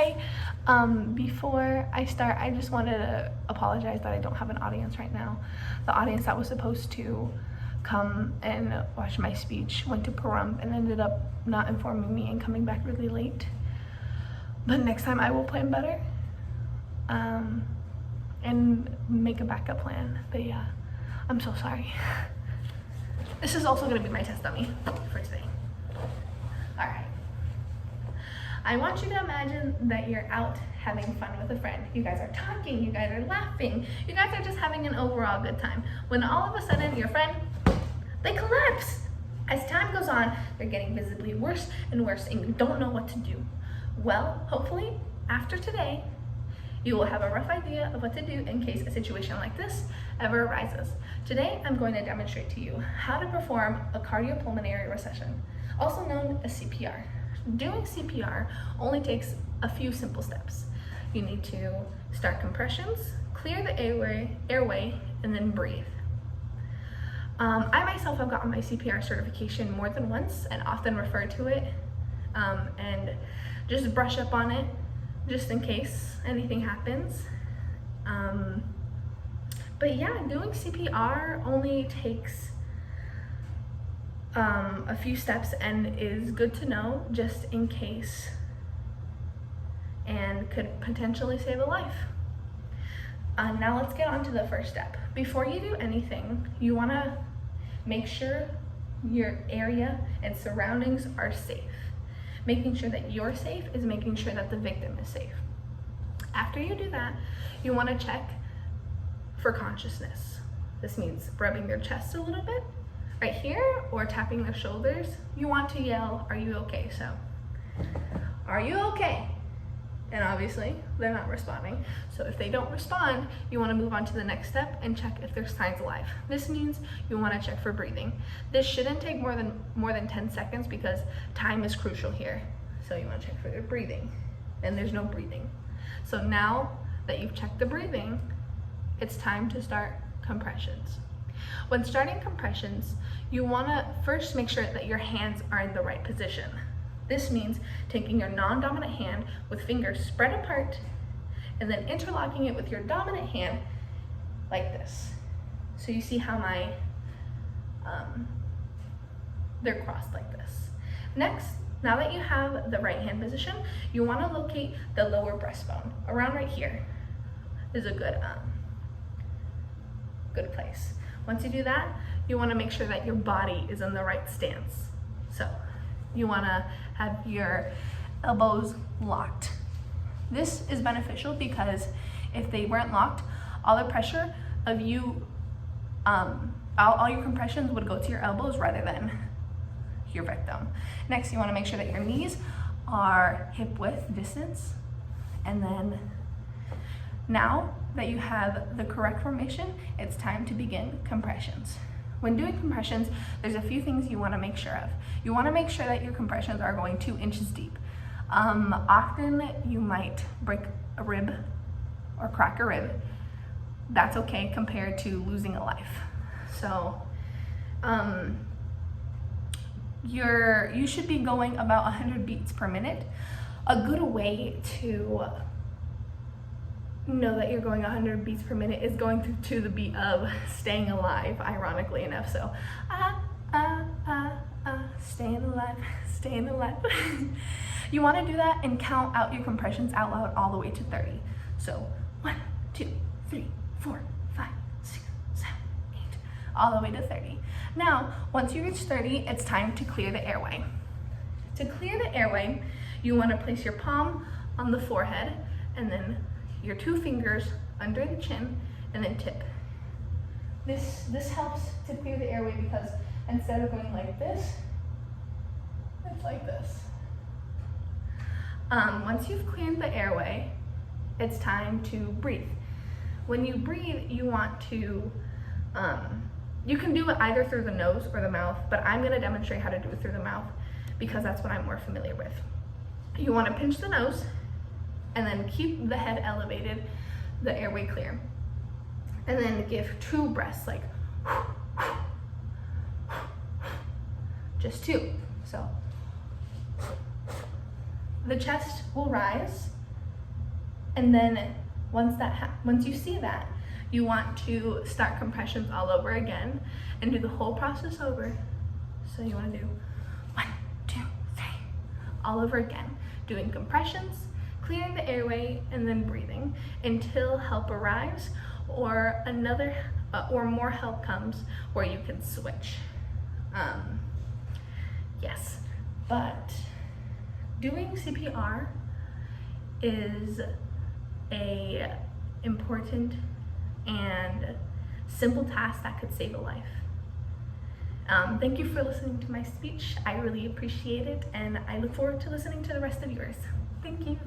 Hi. Before I start, I just wanted to apologize that I don't have an audience right now. The audience that was supposed to come and watch my speech went to Pahrump and ended up not informing me and coming back really late. But next time I will plan better and make a backup plan. But yeah, I'm so sorry. This is also gonna be my test dummy for today. All right. I want you to imagine that you're out having fun with a friend. You guys are talking, you guys are laughing, you guys are just having an overall good time. When all of a sudden your friend, they collapse. As time goes on, they're getting visibly worse and worse and you don't know what to do. Well, hopefully after today, you will have a rough idea of what to do in case a situation like this ever arises. Today, I'm going to demonstrate to you how to perform a cardiopulmonary recession, also known as CPR. Doing CPR only takes a few simple steps. You need to start compressions, clear the airway, and then breathe. I myself have gotten my CPR certification more than once and often refer to it and just brush up on it just in case anything happens. But yeah, doing CPR only takes a few steps and is good to know just in case and could potentially save a life. Now let's get on to the first step. Before you do anything, you want to make sure your area and surroundings are safe. Making sure that you're safe is making sure that the victim is safe. After you do that, you want to check for consciousness. This means rubbing their chest a little bit right here or tapping their shoulders. You want to yell, "Are you okay?" So, "Are you okay?" And obviously they're not responding. So if they don't respond, you want to move on to the next step and check if there's signs of life. This means you want to check for breathing. This shouldn't take more than 10 seconds because time is crucial here. So you want to check for their breathing, and there's no breathing. So now that you've checked the breathing, it's time to start compressions. When starting compressions, you want to first make sure that your hands are in the right position. This means taking your non-dominant hand with fingers spread apart and then interlocking it with your dominant hand like this. So you see how they're crossed like this. Next, now that you have the right hand position, you want to locate the lower breastbone. Around right here is a good place. Once you do that, you want to make sure that your body is in the right stance. So you want to have your elbows locked. This is beneficial because if they weren't locked, all the pressure of you, all your compressions would go to your elbows rather than your victim. Next, you want to make sure that your knees are hip width distance. And then now that you have the correct formation, it's time to begin compressions. When doing compressions, there's a few things you want to make sure of. You want to make sure that your compressions are going 2 inches deep. Often you might break a rib or crack a rib. That's okay compared to losing a life. So you should be going about 100 beats per minute. A good way to know that you're going 100 beats per minute is going to the beat of Staying Alive, ironically enough. So, staying alive, staying alive. You want to do that and count out your compressions out loud all the way to 30. So 1, 2, 3, 4, 5, 6, 7, 8, all the way to 30. Now, once you reach 30, it's time to clear the airway. To clear the airway, you want to place your palm on the forehead and then your 2 fingers under the chin and then tip. This helps to clear the airway because instead of going like this, it's like this. Once you've cleared the airway, it's time to breathe. When you breathe, you want to, you can do it either through the nose or the mouth, but I'm going to demonstrate how to do it through the mouth because that's what I'm more familiar with. You want to pinch the nose and then keep the head elevated, the airway clear. And then give 2 breaths, like just 2. So the chest will rise And then once you see that, you want to start compressions all over again and do the whole process over. So you want to do 1, 2, 3, all over again, doing compressions, clearing the airway, and then breathing until help arrives or or more help comes where you can switch. Yes, but doing CPR is a important and simple task that could save a life. Thank you for listening to my speech. I really appreciate it, and I look forward to listening to the rest of yours. Thank you.